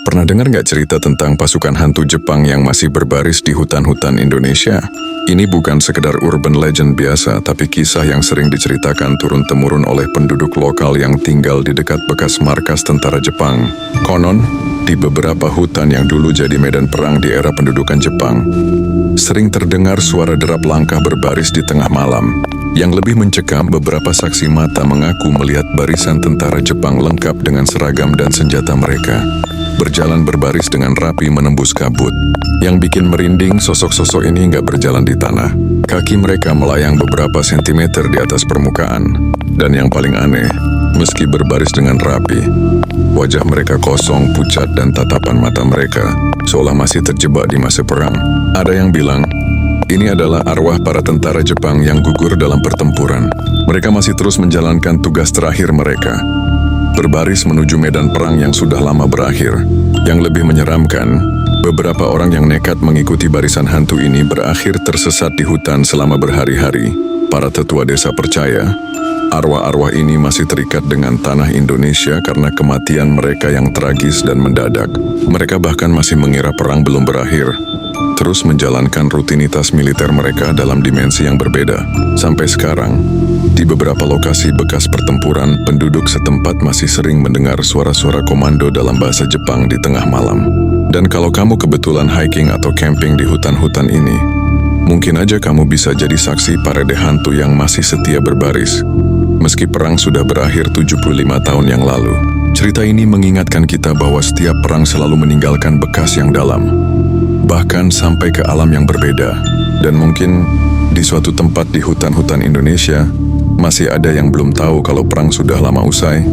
Pernah dengar nggak cerita tentang pasukan hantu Jepang yang masih berbaris di hutan-hutan Indonesia? Ini bukan sekedar urban legend biasa, tapi kisah yang sering diceritakan turun-temurun oleh penduduk lokal yang tinggal di dekat bekas markas tentara Jepang. Konon, di beberapa hutan yang dulu jadi medan perang di era pendudukan Jepang, sering terdengar suara derap langkah berbaris di tengah malam. Yang lebih mencekam, beberapa saksi mata mengaku melihat barisan tentara Jepang lengkap dengan seragam dan senjata mereka, berjalan berbaris dengan rapi menembus kabut. Yang bikin merinding, sosok-sosok ini nggak berjalan di tanah. Kaki mereka melayang beberapa sentimeter di atas permukaan. Dan yang paling aneh, meski berbaris dengan rapi, wajah mereka kosong, pucat, dan tatapan mata mereka seolah masih terjebak di masa perang. Ada yang bilang, ini adalah arwah para tentara Jepang yang gugur dalam pertempuran. Mereka masih terus menjalankan tugas terakhir mereka, berbaris menuju medan perang yang sudah lama berakhir. Yang lebih menyeramkan, beberapa orang yang nekat mengikuti barisan hantu ini berakhir tersesat di hutan selama berhari-hari. Para tetua desa percaya, arwah-arwah ini masih terikat dengan tanah Indonesia karena kematian mereka yang tragis dan mendadak. Mereka bahkan masih mengira perang belum berakhir, terus menjalankan rutinitas militer mereka dalam dimensi yang berbeda. Sampai sekarang, di beberapa lokasi bekas pertempuran, penduduk setempat masih sering mendengar suara-suara komando dalam bahasa Jepang di tengah malam. Dan kalau kamu kebetulan hiking atau camping di hutan-hutan ini, mungkin aja kamu bisa jadi saksi parade hantu yang masih setia berbaris, meski perang sudah berakhir 75 tahun yang lalu. Cerita ini mengingatkan kita bahwa setiap perang selalu meninggalkan bekas yang dalam, bahkan sampai ke alam yang berbeda. Dan mungkin di suatu tempat di hutan-hutan Indonesia, masih ada yang belum tahu kalau perang sudah lama usai.